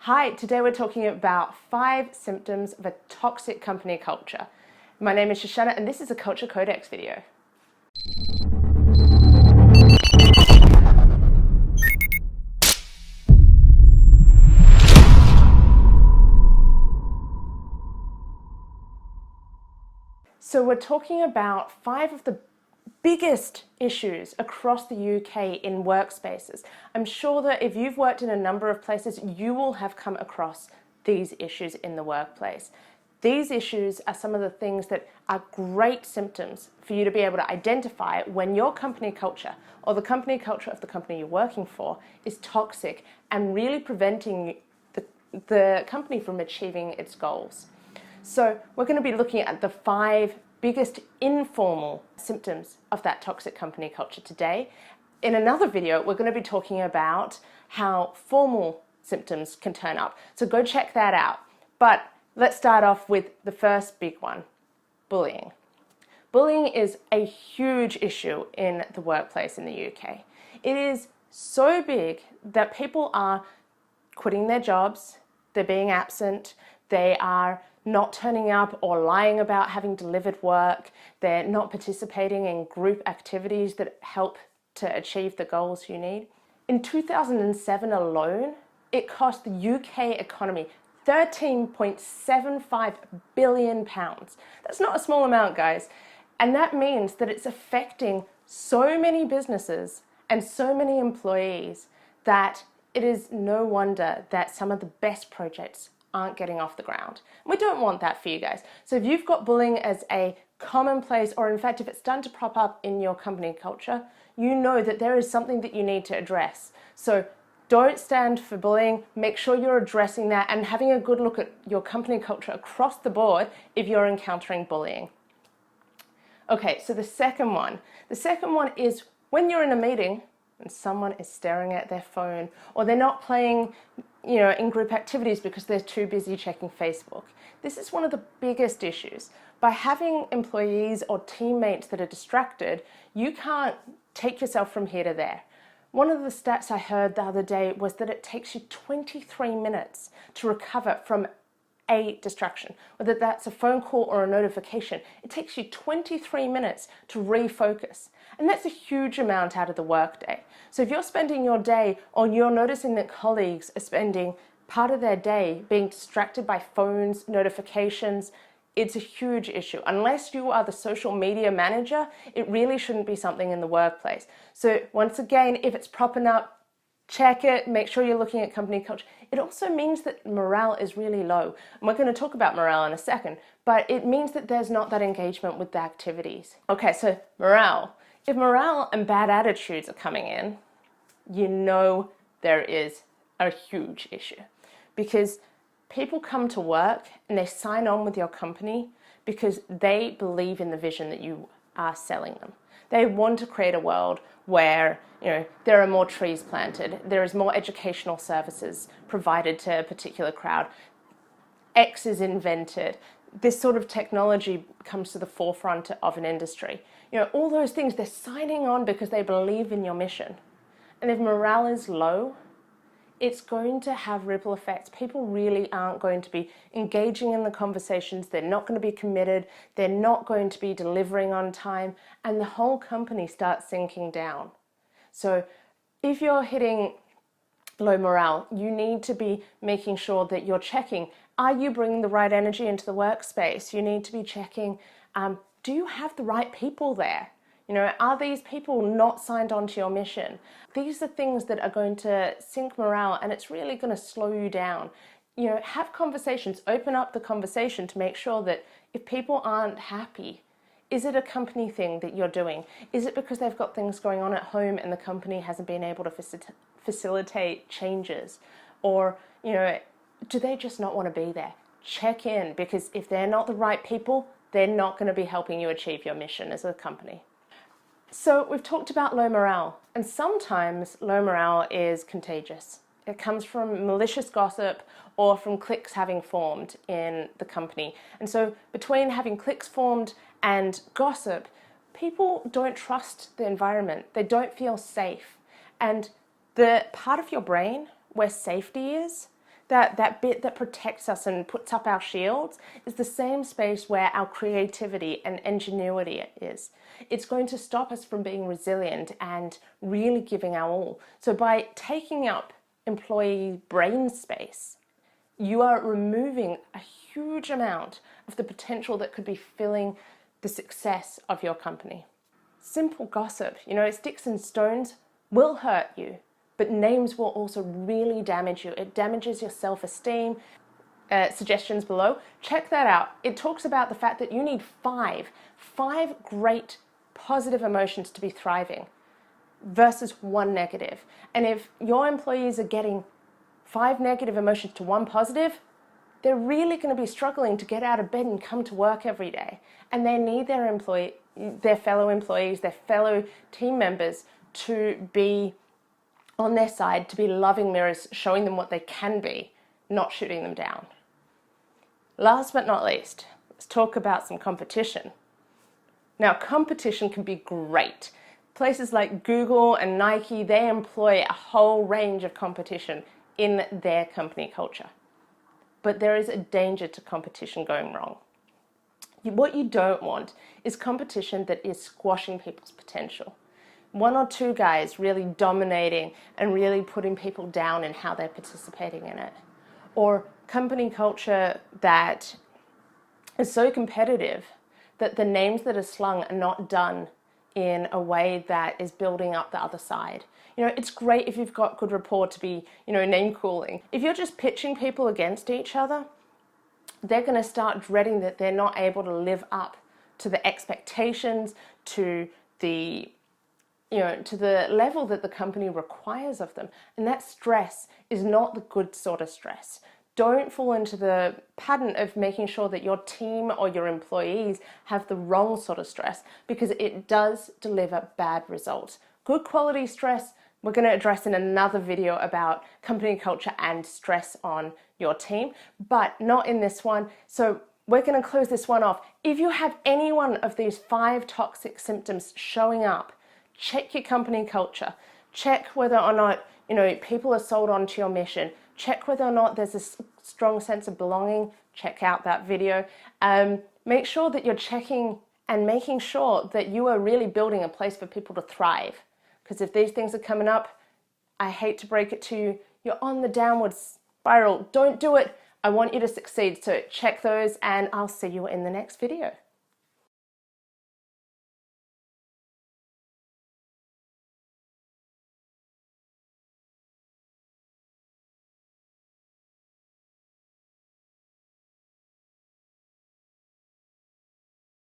Hi, today we're talking about 5 symptoms of a toxic company culture. My name is Shoshana and this is a Culture Codex video. So we're talking about 5 of the biggest issues across the UK in workspaces. I'm sure that if you've worked in a number of places, you will have come across these issues in the workplace. These issues are some of the things that are great symptoms for you to be able to identify when your company culture or the company culture of the company you're working for is toxic and really preventing the company from achieving its goals. So we're going to be looking at the 5 biggest informal symptoms of that toxic company culture today. In another video, we're going to be talking about how formal symptoms can turn up. So go check that out. But let's start off with the first big one, bullying. Bullying is a huge issue in the workplace in the UK. It is so big that people are quitting their jobs, they're being absent, they are not turning up or lying about having delivered work, they're not participating in group activities that help to achieve the goals you need. In 2007 alone, it cost the UK economy £13.75 billion. That's not a small amount, guys. And that means that it's affecting so many businesses and so many employees that it is no wonder that some of the best projects aren't getting off the ground. We don't want that for you guys. So if you've got bullying as a commonplace, or in fact, if it's done to prop up in your company culture, you know that there is something that you need to address. So don't stand for bullying. Make sure you're addressing that and having a good look at your company culture across the board if you're encountering bullying. Okay, so the second one is when you're in a meeting and someone is staring at their phone, or they're not playing in group activities because they're too busy checking Facebook. This is one of the biggest issues. By having employees or teammates that are distracted, you can't take yourself from here to there. One of the stats I heard the other day was that it takes you 23 minutes to recover from a distraction, whether that's a phone call or a notification. It takes you 23 minutes to refocus. And that's a huge amount out of the workday. So if you're spending your day, or you're noticing that colleagues are spending part of their day being distracted by phones, notifications, it's a huge issue. Unless you are the social media manager, it really shouldn't be something in the workplace. So once again, if it's propping up, check it, make sure you're looking at company culture. It also means that morale is really low. And we're going to talk about morale in a second, but it means that there's not that engagement with the activities. Okay, so morale. If morale and bad attitudes are coming in, you know there is a huge issue. Because people come to work and they sign on with your company because they believe in the vision that you are selling them. They want to create a world where there are more trees planted, there is more educational services provided to a particular crowd, X is invented, this sort of technology comes to the forefront of an industry. All those things, they're signing on because they believe in your mission. And if morale is low, it's going to have ripple effects. People really aren't going to be engaging in the conversations. They're not going to be committed. They're not going to be delivering on time. And the whole company starts sinking down. So if you're hitting low morale, you need to be making sure that you're checking, are you bringing the right energy into the workspace? You need to be checking, do you have the right people there? Are these people not signed on to your mission? These are things that are going to sink morale, and it's really going to slow you down. Have conversations, open up the conversation to make sure that if people aren't happy, is it a company thing that you're doing? Is it because they've got things going on at home and the company hasn't been able to facilitate changes? Or, do they just not want to be there? Check in, because if they're not the right people, they're not going to be helping you achieve your mission as a company. So we've talked about low morale, and sometimes low morale is contagious. It comes from malicious gossip or from cliques having formed in the company. And so between having cliques formed and gossip, people don't trust the environment. They don't feel safe. And the part of your brain where safety is, that bit that protects us and puts up our shields is the same space where our creativity and ingenuity is. It's going to stop us from being resilient and really giving our all. So by taking up employee brain space, you are removing a huge amount of the potential that could be filling the success of your company. Simple gossip, sticks and stones will hurt you, but names will also really damage you. It damages your self-esteem. Suggestions below, check that out. It talks about the fact that you need five great positive emotions to be thriving versus one negative. And if your employees are getting 5 negative emotions to 1 positive, they're really going to be struggling to get out of bed and come to work every day. And they need their fellow employees, their fellow team members to be on their side, to be loving mirrors, showing them what they can be, not shooting them down. Last but not least, let's talk about some competition. Now, competition can be great. Places like Google and Nike, they employ a whole range of competition in their company culture. But there is a danger to competition going wrong. What you don't want is competition that is squashing people's potential. 1 or 2 guys really dominating and really putting people down in how they're participating in it. Or company culture that is so competitive that the names that are slung are not done in a way that is building up the other side. It's great if you've got good rapport to be, name calling. If you're just pitching people against each other, they're going to start dreading that they're not able to live up to the expectations, to the level that the company requires of them. And that stress is not the good sort of stress. Don't fall into the pattern of making sure that your team or your employees have the wrong sort of stress, because it does deliver bad results. Good quality stress, we're going to address in another video about company culture and stress on your team, but not in this one. So we're going to close this one off. If you have any one of these 5 toxic symptoms showing up, check your company culture. Check whether or not, people are sold onto your mission. Check whether or not there's a strong sense of belonging. Check out that video. Make sure that you're checking and making sure that you are really building a place for people to thrive. Because if these things are coming up, I hate to break it to you, you're on the downward spiral. Don't do it. I want you to succeed. So check those, and I'll see you in the next video.